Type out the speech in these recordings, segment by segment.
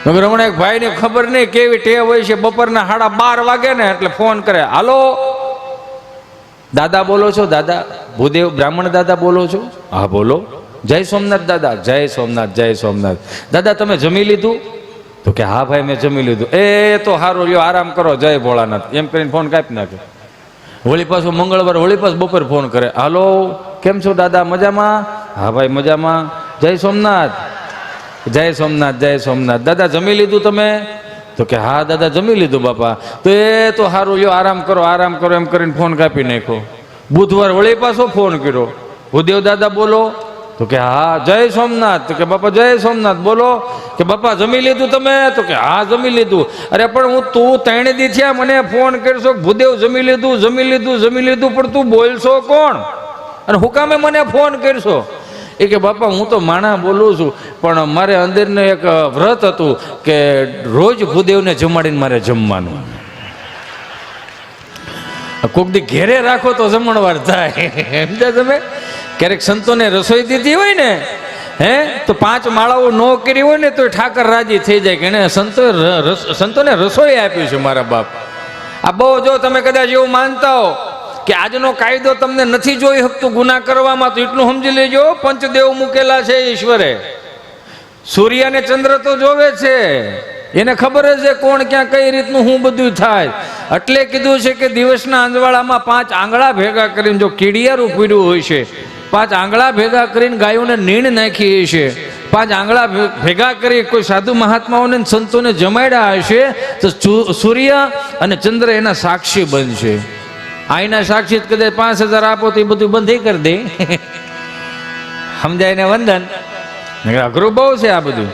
હમણાં એક ભાઈ ને ખબર નહીં કેવી ટેવ હોય છે, બપોરના 12:30 વાગે ને એટલે ફોન કરે, હાલો દાદા બોલો છો? દાદા ભૂદેવ બ્રાહ્મણ દાદા બોલો છો? હા બોલો. જય સોમનાથ દાદા. જય સોમનાથ, જય સોમનાથ. દાદા તમે જમી લીધું? તો કે હા ભાઈ મેં જમી લીધું. એ તો સારું લ્યો, આરામ કરો, જય ભોળાનાથ એમ કરીને ફોન કાપી નાખે. વળી પાછું મંગળવાર વળી પાછું બપોર ફોન કરે, હાલો કેમ છો દાદા? મજામાં? હા ભાઈ મજામાં. જય સોમનાથ, જય સોમનાથ, જય સોમનાથ. દાદા જમી લીધું તમે? તો કે હા દાદા જમી લીધું બાપા. તો એ તો સારું લ્યો, આરામ કરો, આરામ કરો એમ કરીને ફોન કાપી નાખ્યો. બુધવાર વળી પાછો ફોન કર્યો, ભૂદેવ દાદા બોલો? તો કે હા. જય સોમનાથ? તો કે બાપા જય સોમનાથ. બોલો? કે બાપા જમી લીધું તમે? તો કે હા જમી લીધું. અરે પણ હું તું 3 દી થયા મને ફોન કરશો ભૂદેવ જમી લીધું, જમી લીધું, જમી લીધું, પણ તું બોલશો કોણ અને હું કામે મને ફોન કરશો? એ કે બાપા હું તો માણા બોલું છું, પણ મારે અંદરનું એક વ્રત હતું કે રોજ ભૂદેવને જમાડીને મારે જમવાનું. કોક દી ઘેરે રાખો તો જમણવાર થાય. સમજ્યા તમે? ક્યારેક સંતોને રસોઈ દીધી હોય ને તો 5 માળાઓ ન કરી હોય ને તો ઠાકર રાજી થઈ જાય કે એને સંતોને રસોઈ આપી છે મારા બાપ. આ બહુ જો તમે કદાચ એવું માનતા હો કે આજનો કાયદો તમને નથી જોઈ શકતું ગુના કરવામાં, તો એટલું સમજી લેજો, પંચદેવ મૂકેલા છે ઈશ્વરે. સૂર્ય અને ચંદ્ર તો જોવે છે, એને ખબર જ છે કોણ ક્યાં કઈ રીતનું હું બધું થાય. એટલે કીધું છે કે દિવસના અંજવાળામાં 5 આંગળા ભેગા કરીને જો કીડિયારું પીડ્યું હોય છે, 5 આંગળા ભેગા કરીને ગાયોને નીણ નાખી છે, 5 આંગળા ભેગા કરી કોઈ સાધુ મહાત્માઓને સંતોને જમાડ્યા હશે, તો સૂર્ય અને ચંદ્ર એના સાક્ષી બનશે. આઈના સાક્ષી કદાચ 5000 આપો તો એ બધું બંધ કરી દે. સમજાય ને? વંદન. અઘરું બહુ છે આ બધું.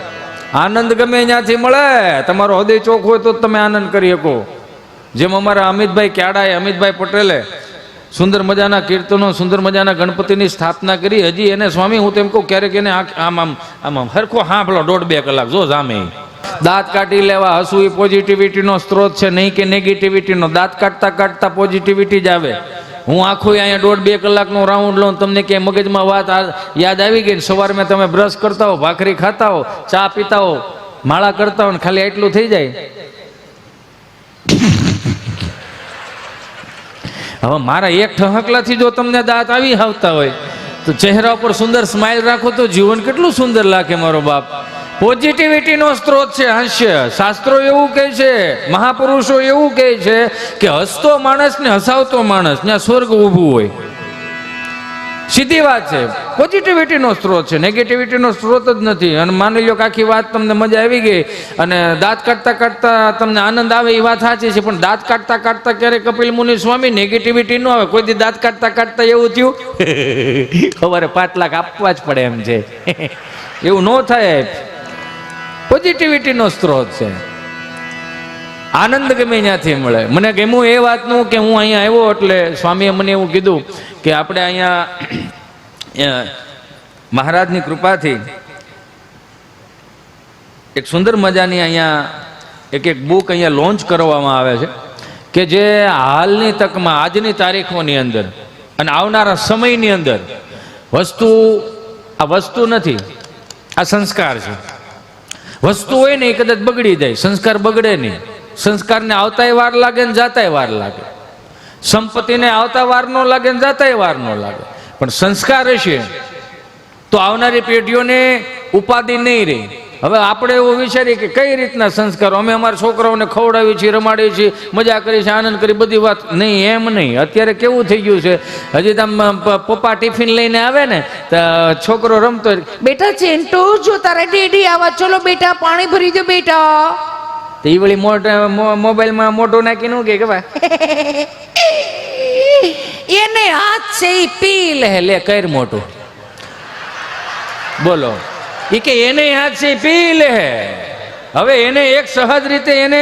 આનંદ ગમે ત્યાંથી મળે, તમારો હૃદય ચોખ્ખું હોય તો તમે આનંદ કરી શકો. જેમ અમારા અમિતભાઈ ક્યાડાએ, અમિતભાઈ પટેલે સુંદર મજાના કીર્તનો, સુંદર મજાના ગણપતિની સ્થાપના કરી. હજી એને સ્વામી હું તેમ કહું ક્યારેક એને આમ આમ આમ આમ હરખો હાંભળો 1.5-2 કલાક જો જામે. દાંત કાઢી લેવા, હસવું એ પોઝિટિવિટીનો સ્ત્રોત છે, નહીં કે નેગેટિવિટીનો. દાંત કાઢતા કાઢતા પોઝિટિવિટી જ આવે. હું આખું અહીંયા 1.5-2 કલાકનો રાઉન્ડ લઉં, તમને ક્યાંય મગજમાં વાત યાદ આવી ગઈ ને સવારમાં તમે બ્રશ કરતા હો, ભાખરી ખાતા હો, ચા પીતા હો, માળા કરતા હો ને ખાલી એટલું થઈ જાય. હવે મારા એક ઠહકલાથી જો તમને દાંત આવી આવતા હોય તો ચહેરા ઉપર સુંદર સ્માઇલ રાખો તો જીવન કેટલું સુંદર લાગે મારો બાપ. પોઝિટિવિટીનો સ્ત્રોત છે હાસ્ય. શાસ્ત્રો એવું કહે છે, મહાપુરુષો એવું કહે છે કે હસતો માણસ ને હસાવતો માણસ ત્યાં સ્વર્ગ ઊભું હોય. સીધી વાત છે. પોઝિટિવિટીનો સ્ત્રોત છે, નેગેટિવિટીનો સ્ત્રોત જ નથી. અને માની લો કે આખી વાત તમને મજા આવી ગઈ અને દાંત કાઢતા કાઢતા તમને આનંદ આવે એ વાત સાચી છે, પણ દાંત કાઢતા કાઢતા ક્યારે કપિલ મુનિ સ્વામી નેગેટિવિટી ન આવે. કોઈ દી દાંત કાઢતા કાઢતા એવું થયું ખબર 5 લાખ આપવા જ પડે એમ છે. એવું ન થાય. પોઝિટિવિટીનો સ્ત્રોત છે. આનંદ ગમે ત્યાંથી મળે. મને ગમ્યું એ વાતનું કે હું અહીંયા આવ્યો એટલે સ્વામીએ મને એવું કીધું કે આપણે અહીંયા મહારાજની કૃપાથી એક સુંદર મજાની અહીંયા એક બુક અહીંયા લોન્ચ કરવામાં આવે છે કે જે હાલની તકમાં આજની તારીખોની અંદર અને આવનારા સમયની અંદર આ વસ્તુ નથી, આ સંસ્કાર છે. વસ્તુ હોય ને એ કદાચ બગડી જાય, સંસ્કાર બગડે નહીં. સંસ્કારને આવતાય વાર લાગે ને જાતાય વાર લાગે. સંપત્તિને આવતા વાર ન લાગે ને જાતાય વાર ન લાગે. પણ સંસ્કાર હશે તો આવનારી પેઢીઓને ઉપાધિ નહીં રહે. હવે આપણે એવું વિચારીએ કે કઈ રીતના સંસ્કારો, અમે અમારા છોકરાઓને ખવડાવીએ છીએ, રમાડીએ છીએ, મજા કરીએ છીએ, આનંદ કરી, બધી વાત નહીં. એમ નહીં. અત્યારે કેવું થઈ ગયું છે, હજી તમે પપ્પા ટિફિન લઈને આવે ને તો છોકરો રમતો, બેટા ચેન્ટુ જો તારા ડેડી આવા, ચલો બેટા પાણી ભરી દો બેટા. તો એ વળી મોબાઈલમાં મોટો નાખીને કે ભાઈ એને હાથ છે એ પી લે કર મોટું. બોલો. એ કે એને હાથ છે પી લે. હવે એને એક સહજ રીતે એને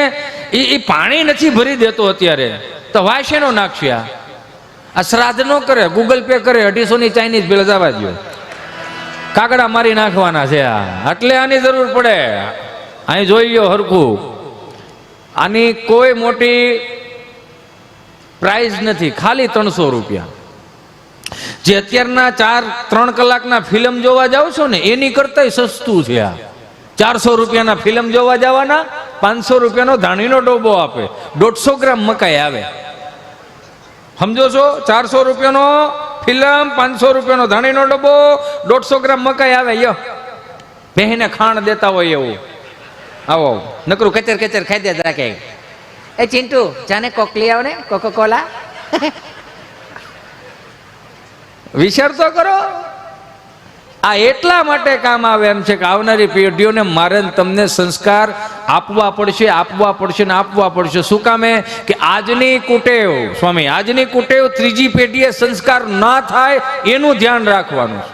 એ પાણી નથી ભરી દેતો અત્યારે, તો વાસેનો નાખશે. આ શ્રાદ્ધ નો કરે, ગૂગલ પે કરે, 250ની ચાઇનીઝ બિલ જવા દો, કાગડા મારી નાખવાના છે. એટલે આની જરૂર પડે. અહીં જોઈ લો હરખું. આની કોઈ મોટી પ્રાઇઝ નથી, ખાલી 300 રૂપિયા. જે અત્યારના 4-3 કલાકના ફિલ્મ જોવા જાવ છો ને એની કરતા સસ્તું છે આ. 400 રૂપિયાના ફિલ્મ જોવા જવાના, 500 રૂપિયાનો ધાણીનો ડોબો આપે, 150 ગ્રામ મકાઈ આવે. સમજો છો? 400 રૂપિયાનો ફિલ્મ, 500 રૂપિયાનો ધાણીનો ડબ્બો, 150 ગ્રામ મકાઈ આવે. યો બહેને ખાણ દેતા હોય એવું. આવો નકરું કચર કચર ખાઈ દે રાખે. એ ચિંટુ જાને કોક લઈ આવ ને, કોકો કોલા. વિચાર તો કરો. આ એટલા માટે કામ આવે એમ છે કે આવનારી પેઢીઓને મારે તમને સંસ્કાર આપવા પડશે, આપવા પડશે ને આપવા પડશે. શું કામે? કે આજની કુટેવ, સ્વામી, આજની કુટેવ ત્રીજી પેઢીએ સંસ્કાર ના થાય એનું ધ્યાન રાખવાનું છે.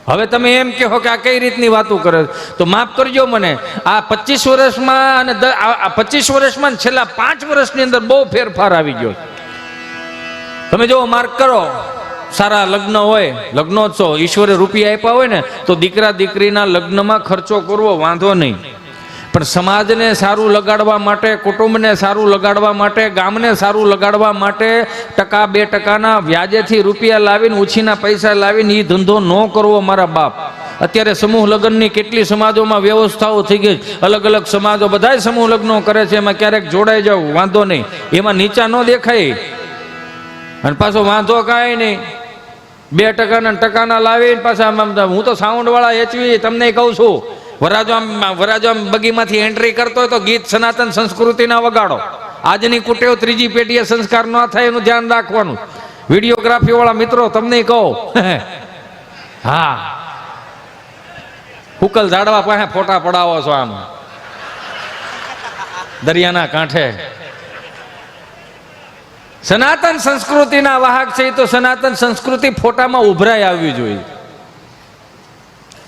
હવે તમે એમ કહો કે આ કઈ રીતની વાતો કરે, તો માફ કરજો મને, આ 25 વર્ષમાં અને 25 વર્ષમાં છેલ્લા 5 વર્ષની અંદર બહુ ફેરફાર આવી ગયો. તમે જો માર્ક કરો, સારા લગ્ન હોય, લગ્નોત્સવ, ઈશ્વરે રૂપિયા આપ્યા હોય ને તો દીકરા દીકરીના લગ્નમાં ખર્ચો કરવો વાંધો નહીં, પણ સમાજને સારું લગાડવા માટે, કુટુંબને સારું લગાડવા માટે, ગામને સારું લગાડવા માટે 1-2% વ્યાજેથી રૂપિયા લાવીને, ઉછીના પૈસા લાવીને એ ધંધો ન કરવો મારા બાપ. અત્યારે સમૂહ લગ્નની કેટલી સમાજોમાં વ્યવસ્થાઓ થઈ ગઈ, અલગ અલગ સમાજો બધાય સમૂહ લગ્નો કરે છે, એમાં ક્યારેક જોડાઈ જાવ વાંધો નહીં, એમાં નીચા ન દેખાય. અને પાછો વાંધો કાંઈ નહીં, 2% લાવીને પાછા. હું તો સાઉન્ડ વાળા એચવી તમને કહું છું, વરાજો આમ બગીમાંથી એન્ટ્રી કરતો હોય તો ગીત સનાતન સંસ્કૃતિના વગાડો. આજની કુટેવ ત્રીજી પેઢીએ સંસ્કાર ન થાય એનું ધ્યાન રાખવાનું. વિડીયોગ્રાફી વાળા મિત્રો તમને કહો, હા, હુકલ ઝાડવા પાસે ફોટા પડાવો છો આમ દરિયાના કાંઠે. સનાતન સંસ્કૃતિના વાહક છે તો સનાતન સંસ્કૃતિ ફોટામાં ઉભરાઈ આવવી જોઈએ.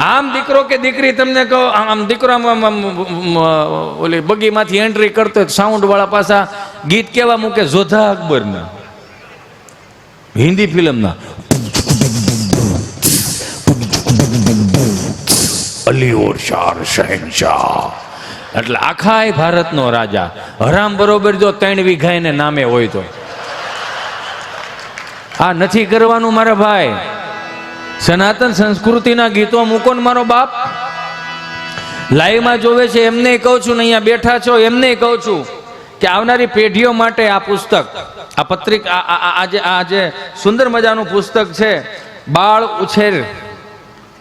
આમ દીકરો કે દીકરી તમને કહો, આમ દીકરો ઓલી બગીમાંથી એન્ટ્રી કરતો સાઉન્ડ વાળા પાછા ગીત કેવા મૂકે, જોધા અકબરના, હિન્દી ફિલ્મના, અલી ઓર શાર શહેનશાહ, એટલે આખા ભારતનો રાજા. હરામ બરોબર જો 3 વીઘા એને નામે હોય તો. આ નથી કરવાનું મારા ભાઈ. સનાતન સંસ્કૃતિના ગીતો મૂકો ને મારો બાપ. લાઈવમાં જોવે છે એમને કહું છું ને, અહીંયા બેઠા છો એમને કહું છું કે આવનારી પેઢીઓ માટે આ પુસ્તક, આ પત્રિકા, આ જે સુંદર મજાનું પુસ્તક છે, બાળ ઉછેર,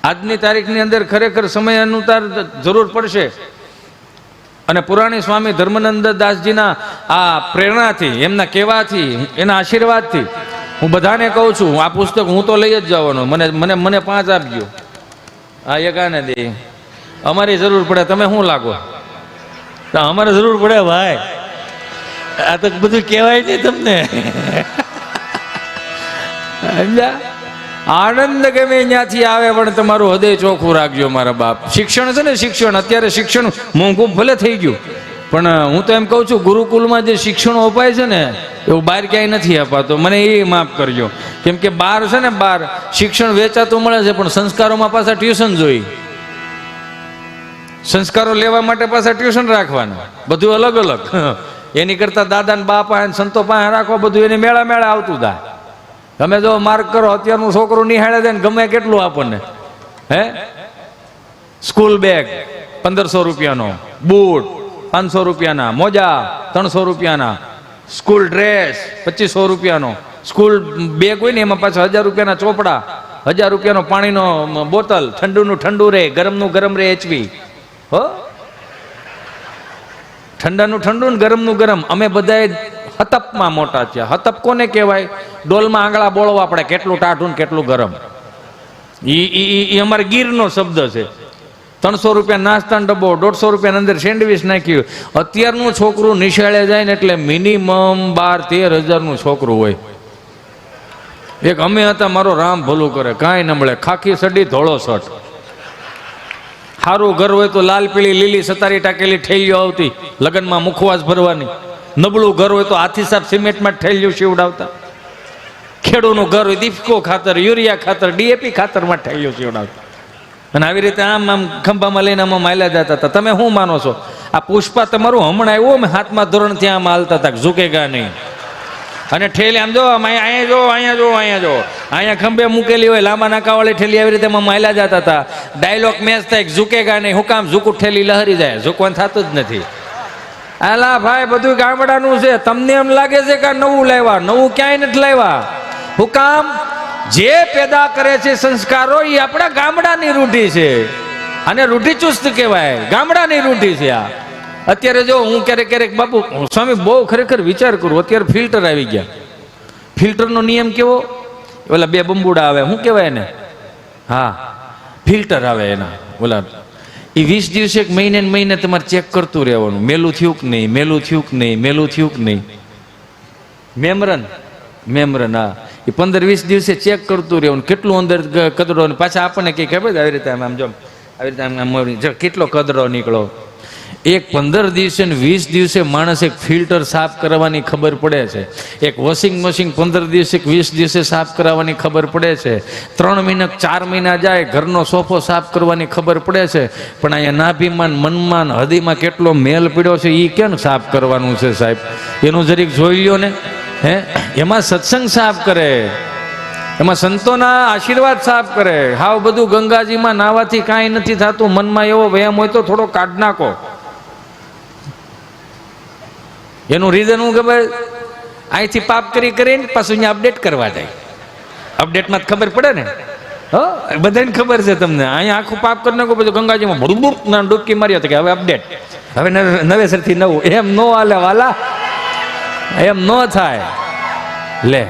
આજની તારીખની અંદર ખરેખર સમય અનુસાર જરૂર પડશે. અને પુરાણી સ્વામી ધર્મનંદ દાસજીના આ પ્રેરણાથી, એમના કહેવાથી, એના આશીર્વાદથી હું બધાને કહું છું, આ પુસ્તક હું તો લઈ જ જવાનો. મને 5 આપજો. આ એકાને દે, અમારી જરૂર પડે. તમે શું લાગો? અમારે જરૂર પડે ભાઈ. આ તો બધું કહેવાય નહીં તમને. આનંદ ગમે ત્યાંથી આવે, પણ તમારું હૃદય ચોખ્ખું રાખજો મારા બાપ. શિક્ષણ છે ને, શિક્ષણ, અત્યારે શિક્ષણ મોંઘું ભલે થઈ ગયું, પણ હું તો એમ કહું છું, ગુરુકુલમાં જે શિક્ષણો અપાય છે ને એવું બહાર ક્યાંય નથી અપાતો. મને એ માફ કરજો, કેમ કે બહાર છે ને, બહાર શિક્ષણ વેચાતું મળે છે, પણ સંસ્કારોમાં પાછા ટ્યુશન જોઈ. સંસ્કારો લેવા માટે પાછા ટ્યુશન રાખવાના, બધું અલગ અલગ. એની કરતા દાદા ને બા પાસે, સંતો પાસે રાખો, બધું એની મેળા મેળા આવતું થાય. તમે જો માર્ક કરો, અત્યારનું છોકરું નિહાળે છે ને ગમે કેટલું આપણને. હે, સ્કૂલ બેગ 1500 રૂપિયાનો, બૂટ 500 રૂપિયાના, મોજા 300 રૂપિયાના, સ્કૂલ ડ્રેસ 2500 રૂપિયાનો, સ્કૂલ બેગ હોય ને એમાં પાછા 1000 રૂપિયાના ચોપડા, 1000 રૂપિયાનો પાણીનો બોટલ, ઠંડુનું ઠંડુ રે, ગરમનું ગરમ રે, એચવી. હો, ઠંડાનું ઠંડુ ને ગરમનું ગરમ. અમે બધાએ હતપમાં મોટા થયા. હતપ કોને કહેવાય? ડોલમાં આંગળા બોળવા પડે, કેટલું ટાઢું ને કેટલું ગરમ. એ અમારે ગીરનો શબ્દ છે. 300 રૂપિયા નાસ્તાનો ડબ્બો, 150 રૂપિયા અંદર સેન્ડવિચ નાખ્યું. અત્યારનું છોકરું નિશાળે જાય ને એટલે મિનિમમ 12-13 હજારનું છોકરું હોય. એક અમે હતા, મારો રામ ભલું કરે, કાંઈ ન મળે, ખાખી સડી, ધોળો શર્ટ. સારું ઘર હોય તો લાલ પીળી લીલી સતારી ટાકેલી ઠેલીઓ આવતી લગ્નમાં મુખવાસ ભરવાની. નબળું ઘર હોય તો હાથી સાપ સિમેન્ટમાં ઠેલીઓ સીવડાવતા. ખેડૂતનું ઘર હોય દીપકો ખાતર, યુરિયા ખાતર, ડીએપી ખાતરમાં ઠેલીઓ સીવડાવતા. અને આવી રીતે આમ ખંભામાં લઈને આમાં માયલા જતા હતા. તમે શું માનો છો? આ પુષ્પા તમારું હમણાં આવ્યું, 7મા ધોરણ ત્યાં આમ હાલતા હતા, ઝૂકેગા નહીં. અને ઠેલી આમ જો અહીંયા જો અહીંયા જો અહીંયા જો અહીંયા ખંભે મૂકેલી હોય લાંબા નાકાવાળી ઠેલી આવી રીતે એમાં માયલા જતા હતા. ડાયલોગ મેચ થાય ઝૂકેગા નહીં. હું કામ ઝૂકું ઠેલી લહરી જાય, ઝૂકવાનું થતું જ નથી. આલા ભાઈ બધું ગામડાનું છે. તમને એમ લાગે છે કે નવું લાવ્યા? નવું ક્યાંય નથી લાવ્યા. હું કામ જે પેદા કરે છે સંસ્કારો એ આપણા ગામડાની રૂઢિ છે. અને રૂઢિચુસ્ત કહેવાય, ગામડાની રૂઢિ છે આ. અત્યારે જો હું ક્યારેક બાપુ સ્વામી બહુ ખરેખર વિચાર કરું. અત્યારે ફિલ્ટર આવી ગયા. ફિલ્ટરનો નિયમ કેવો? ઓલા બે બંબુડા આવે, શું કહેવાય એને? હા, ફિલ્ટર આવે એના. ઓલા એ 20 દિવસે એક મહિને ને મહિને તમારે ચેક કરતું રહેવાનું, મેલું થયું કે નહીં, મેલું થયું કે નહીં, મેલું થયું કે નહીં. મેમરન હા, એ 15-20 દિવસે ચેક કરતું રહેવાનું કેટલું અંદર કદડો. પાછા આપણને કંઈ ખબર આવી રીતે આમ જો આવી રીતે આમ કેટલો કદડો નીકળો. એક 15 દિવસે ને 20 દિવસે માણસ એક ફિલ્ટર સાફ કરવાની ખબર પડે છે. એક વોશિંગ મશીન 15 દિવસે 20 દિવસે સાફ કરાવવાની ખબર પડે છે. 3 મહિના 4 મહિના જાય ઘરનો સોફો સાફ કરવાની ખબર પડે છે. પણ અહીંયા નાભીમાં મનમાં હૃદયમાં કેટલો મેલ પીડ્યો છે એ કેમ સાફ કરવાનું છે સાહેબ? એનું જરીક જોઈ લ્યો ને. હે, એમાં સત્સંગ સાફ કરે, એમાં સંતોના આશીર્વાદ સાફ કરે. હાવ બધું ગંગાજીમાં નાવાથી કાંઈ નથી થતું. મનમાં એવો વહેમ હોય તો થોડો કાઢ નાખો. એનું રીઝન હું ખબર? અહીંથી પાપ કરીને પાછું અહીંયા અપડેટ કરવા જાય. અપડેટમાં ખબર પડે ને. બધાને ખબર છે તમને. અહીંયા આખું પાપ કરી નાખો પછી ગંગાજીમાં ભડું ના ડૂબકી મારી હતી કે હવે અપડેટ, હવે નવેસરથી નવું. એમ નો હાલે વાલા, એમ નો થાય. લે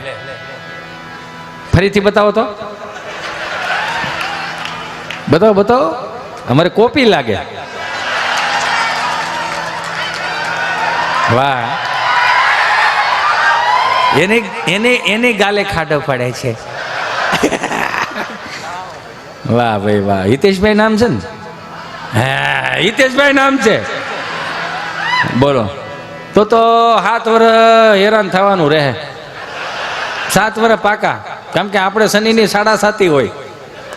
ફરીથી બતાવો તો, બતાવો. અમારે કોપી લાગે. વાહ, એને ગાલે ખાડો પડે છે. વાહ ભાઈ વાહ. હિતેશભાઈ નામ છે ને? હા, હિતેશભાઈ નામ છે. બોલો તો 7 વર્ષ હેરાન થવાનું રહે. 7 વર્ષ પાકા. કેમ કે આપણે શનિની 7.5 હોય.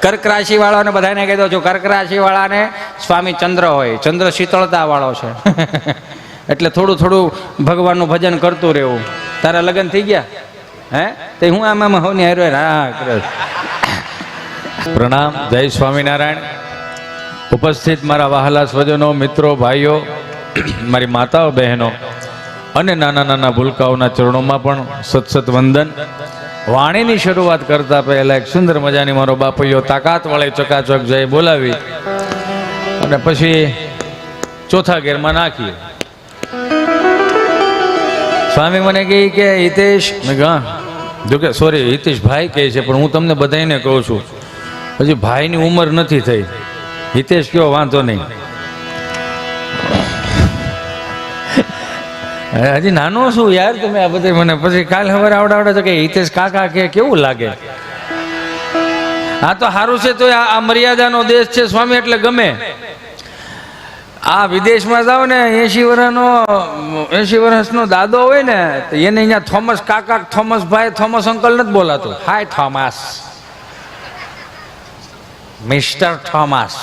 કર્ક રાશિ વાળાને બધાને કહી દો છો, કર્ક રાશિ વાળાને સ્વામી ચંદ્ર હોય. ચંદ્ર શીતળતા વાળો છે. એટલે થોડું ભગવાનનું ભજન કરતું રહેવું. તારા લગ્ન થઈ ગયા? હે તે હું આમાં હોની હારો. હા, પ્રણામ. જય સ્વામિનારાયણ. ઉપસ્થિત મારા વહાલા સ્વજનો, મિત્રો, ભાઈઓ, મારી માતાઓ, બહેનો અને નાના ભૂલકાઓના ચરણોમાં પણ સત વંદન. વાણીની શરૂઆત કરતા પહેલા એક સુંદર મજાની મારો બાપૈયો તાકાત વળે ચકાચક જય બોલાવી અને પછી ચોથા ગેરમાં નાખી. સ્વામી મને કહે કે હિતેશ, જોકે સોરી હિતેશ ભાઈ કહે છે, પણ હું તમને બધાને કહું છું હજી ભાઈની ઉંમર નથી થઈ. હિતેશ કયો વાંધો નહીં, હજી નાનો છું યાર. તમે આ બધે મને પછી કાલ ખબર આવડાવડે તો કે હિતેશ કાકા કે કેવું લાગે. આ તો સારું છે. તો આ મર્યાદાનો દેશ છે સ્વામી, એટલે ગમે. આ વિદેશમાં જાઓ ને 80 વર્ષનો દાદો હોય ને તો એને અહીંયા થોમસ કાકા, થોમસ ભાઈ, થોમસ અંકલ નથી બોલાતું. હાય થોમસ, મિસ્ટર થોમસ.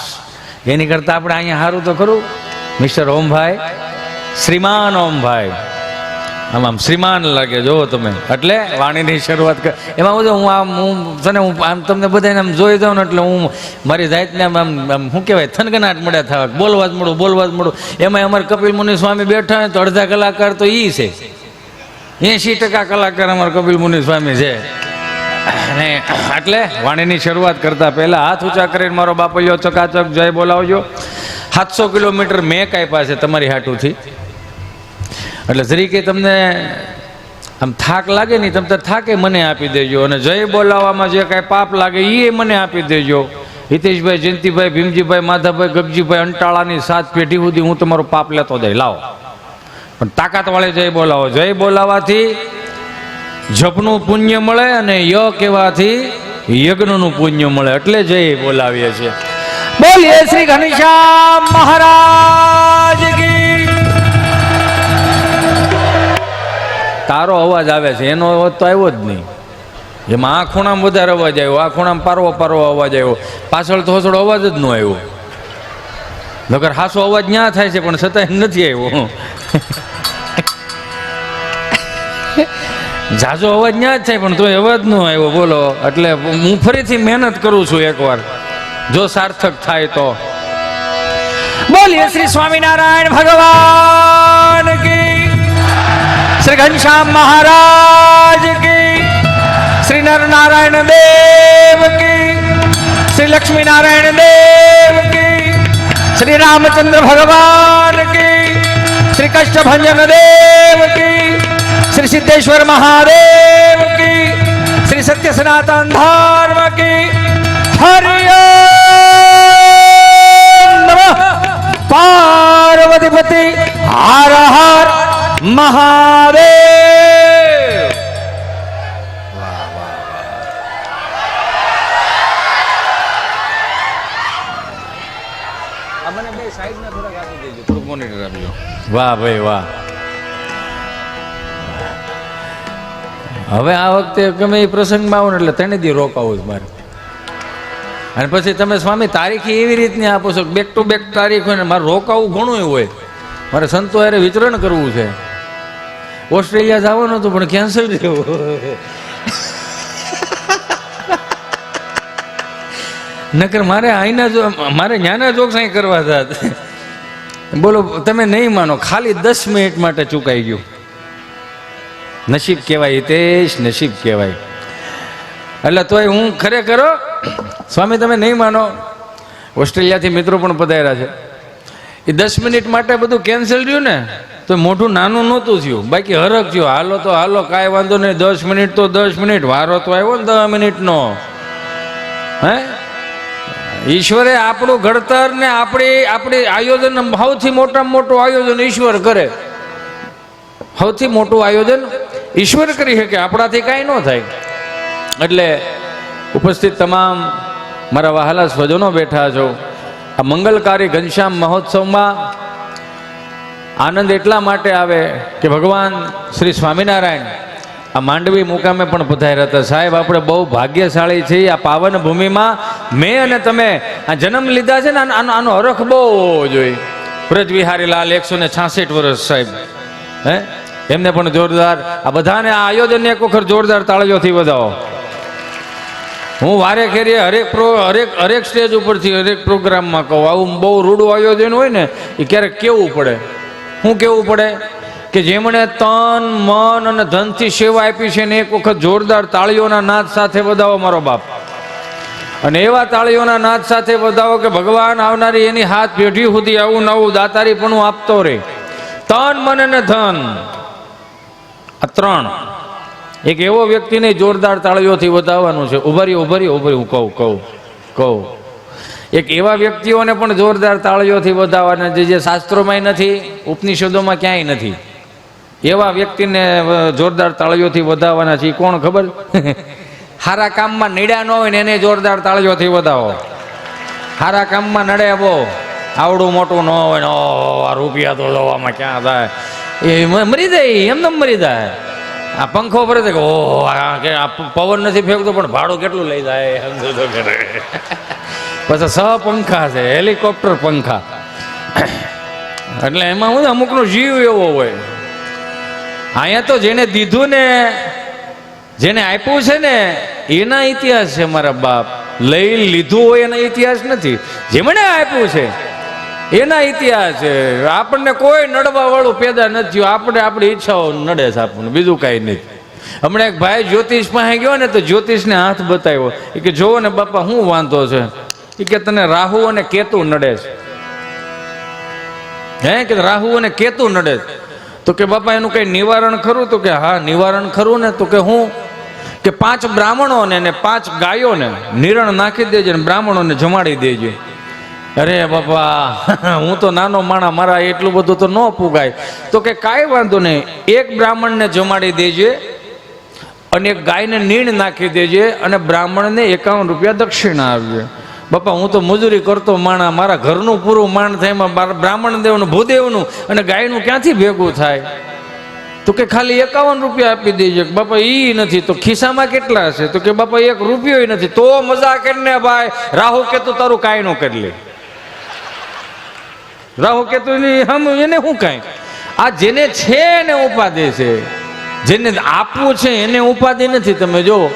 એની કરતા આપણે અહીંયા સારું તો ખરું, મિસ્ટર ઓમભાઈ, શ્રીમાન ઓમભાઈ. આમ શ્રીમાન લાગે જો તમે. એટલે વાણીની શરૂઆત કર. એમાં હું આમ તમને બધાને આમ જોઈ જાઉં ને એટલે હું મારી જાતને આમ શું કહેવાય થનગનાટ મળ્યા થવા, બોલવા જ મળું. એમાં અમારે કપિલ મુનિ સ્વામી બેઠા હોય તો અડધા કલાકાર તો ઈ છે. 80% કલાકાર અમારા કપિલ મુનિ સ્વામી છે. અને એટલે વાણીની શરૂઆત કરતા પહેલા હાથ ઊંચા કરીને મારો બાપૈયો ચકાચક જય બોલાવજો. 700 કિલોમીટર મેં કાપ્યા છે તમારી હાટુથી. એટલે જરીકે તમને આમ થાક લાગે નહીં, તમે થાકે મને આપી દેજો. અને જય બોલાવવામાં જે કાંઈ પાપ લાગે એ મને આપી દેજો. હિતેશભાઈ, જયંતિભાઈ, ભીમજીભાઈ, માધાભાઈ, ગગજીભાઈ, અંટાળાની 7 પેઢી સુધી હું તમારો પાપ લેતો જાય. લાવો, પણ તાકાત વાળે જય બોલાવો. જય બોલાવાથી જપનું પુણ્ય મળે અને ય કહેવાથી યજ્ઞનું પુણ્ય મળે. એટલે જય બોલાવીએ છીએ. બોલીએ શ્રી ઘનશ્યામ મહારાજ કી. તારો અવાજ આવે છે, એનો અવાજ તો આવ્યો જ નહીં. એમાં આ ખૂણામાં વધારે અવાજ આવ્યો, આ ખૂણામાં પારવો અવાજ આવ્યો, પાછળ તો થોડો અવાજ જ ન આવ્યો. નકર હાસો અવાજ ન્યા થાય છે પણ છતાંય નથી આવ્યો. ઝાઝો અવાજ ન્યા જ થાય પણ તોય અવાજ ન આવ્યો બોલો. એટલે હું ફરીથી મહેનત કરું છું એકવાર, જો સાર્થક થાય તો. બોલીએ શ્રી સ્વામિનારાયણ ભગવાન કી, શ્રી ઘનશ્યામ મહારાજ કી, શ્રી નર નારાયણ દેવ કી, શ્રી લક્ષ્મી નારાયણ દેવ કી, શ્રી રામચંદ્ર ભગવાન કી, શ્રી કષ્ટભંજન દેવ કી, શ્રી સિદ્ધેશ્વર મહાદેવ કી, શ્રી સત્ય સનાતન ધર્મ કી. હરિ ઓમ નમઃ પાર્વતીપતિ હર હર મહાદેવ. મને બે સાઈડના થોડાક આપી દેજો, થોડુંક મોનિટર આપજો. વાહ ભાઈ વાહ. હવે આ વખતે ગમે એ પ્રસંગમાં આવો ને એટલે તેને દી રોકાવું જ મારે. અને પછી તમે સ્વામી તારીખી એવી રીતની આપો છો, બેક ટુ બેક તારીખ હોય ને મારે રોકાવું ઘણું હોય. મારે સંતો હારે વિચરણ કરવું છે. ઓસ્ટ્રેલિયા જવાનું હતું પણ કેન્સલ થયું. નકર મારે મારે ન્યાના જોક્સ અહીં કરવા હતા. બોલો તમે નહીં માનો, ખાલી 10 મિનિટ માટે ચૂકાઈ ગયું. નસીબ કહેવાય હિતેશ, નસીબ કહેવાય. એટલે તોય હું ખરેખર સ્વામી તમે નહીં માનો, ઓસ્ટ્રેલિયાથી મિત્રો પણ પધાર્યા છે. એ 10 મિનિટ માટે બધું કેન્સલ થયું ને તો મોઢું નાનું નહોતું થયું, બાકી હરખ થયો. હાલો તો હાલો, કાંઈ વાંધો નહીં, 10 મિનિટ તો 10 મિનિટ, વારો તો આવ્યો ને 10 મિનિટનો. હે ઈશ્વરે આપણું ઘડતર ને આપણી આયોજન, સૌથી મોટામાં મોટું આયોજન ઈશ્વર કરે. સૌથી મોટું આયોજન ઈશ્વર કરી શકે, આપણાથી કાંઈ ન થાય. એટલે ઉપસ્થિત તમામ મારા વહાલા સ્વજનો બેઠા છો. આ મંગલકારી ઘનશ્યામ મહોત્સવમાં આનંદ એટલા માટે આવે કે ભગવાન શ્રી સ્વામિનારાયણ આ માંડવી મુકામે પણ પધાર્યા હતા. સાહેબ આપણે બહુ ભાગ્યશાળી છીએ. આ પાવન ભૂમિમાં મેં અને તમે આ જન્મ લીધા છે ને, આનો હરખ બહુ જોઈએ. વ્રજ વિહારીલાલ 166 વર્ષ સાહેબ, હે એમને પણ જોરદાર, આ બધાને આ આયોજનને એક વખત જોરદાર તાળીઓથી વધાવો. હું વારે ખેરીએ હરેક સ્ટેજ ઉપરથી હરેક પ્રોગ્રામમાં કહું, આવું બહુ રૂડું આયોજન હોય ને એ ક્યારેક કેવું પડે. શું કેવું પડે કે જેમણે તન મન અને ધનથી સેવા આપી છે ને એક વખત જોરદાર તાળીઓના નાદ સાથે વધાવો મારો બાપ. અને એવા તાળીઓના નાદ સાથે વધાવો કે ભગવાન આવનારી એની હાથ પેઢી સુધી આવું નવું દાતારીપણું આપતો રહે. તન મન અને ધન, આ ત્રણ. એક એવો વ્યક્તિને જોરદાર તાળીઓથી વધાવવાનું છે. ઉભરી હું કહું એક એવા વ્યક્તિઓને પણ જોરદાર તાળીઓથી વધાવવાના જે શાસ્ત્રોમાં નથી, ઉપનિષદોમાં ક્યાંય નથી. એવા વ્યક્તિને જોરદાર તાળીઓથી વધાવવાના છે. કોણ ખબર? હારા કામમાં નડ્યા ન હોય ને એને જોરદાર તાળીઓથી વધાવો. હારા કામમાં નડે બહુ, આવડું મોટું ન હોય ને આ રૂપિયા તો જોવામાં ક્યાં થાય, એ મરી જાય, એમને મરી જાય. આ પંખો ભરે છે કે ઓહ આ પવન નથી ફેંકતો પણ ભાડું કેટલું લઈ જાય સમજો તો કરે. પછી પંખા છે, હેલિકોપ્ટર પંખા. એટલે એમાં હું અમુકનો જીવ એવો હોય. અહીંયા તો જેને દીધું ને જેને આપ્યું છે ને એના ઇતિહાસ છે મારા બાપ. લઈ લીધું હોય એના ઇતિહાસ નથી, જેમણે આપ્યું છે એના ઇતિહાસ છે. આપણને કોઈ નડવા વાળું પેદા નથી થયું, આપણે આપણી ઈચ્છાઓ નડે છે આપણને, બીજું કાંઈ નથી. હમણાં એક ભાઈ જ્યોતિષ પાસે ગયો ને તો જ્યોતિષને હાથ બતાવ્યો. એ કે જોવો ને બાપા શું વાંધો છે? એ કે તને રાહુ અને કેતુ નડે છે. હે કે રાહુ અને કેતુ નડે છે. તો કે બાપા એનું કઈ નિવારણ ખરું? તો કે હા નિવારણ ખરું ને. તો કે હું કે 5 બ્રાહ્મણોને ને 5 ગાયોને નિરણ નાખી દેજે ને બ્રાહ્મણોને જમાડી દેજે. અરે બાપા હું તો નાનો માણા, મારા એટલું બધું તો ન પુગાય. તો કે કાંઈ વાંધો નહીં, એક બ્રાહ્મણને જમાડી દેજે અને એક ગાયને નીણ નાખી દેજે અને બ્રાહ્મણને 51 રૂપિયા દક્ષિણા આપજે. બાપા હું તો મજૂરી કરતો માણા, મારા ઘરનું પૂરું માંડ થાય, એમાં બ્રાહ્મણ દેવનું ભૂદેવનું અને ગાયનું ક્યાંથી ભેગું થાય? તો કે ખાલી 51 રૂપિયા આપી દેજે. બાપા ઈ નથી તો ખિસ્સામાં કેટલા હશે? તો કે બાપા 1 રૂપિયો નથી. તો મજા કરીને ભાઈ રાહુ કેતું તારું કાંઈ નો કરી લે. રાહુ કેતું હમ એને શું કાંઈ? આ જેને છે ને ઉપાધિ છે જેને આપવું છે એને ઉપાધિ નથી. તમે જો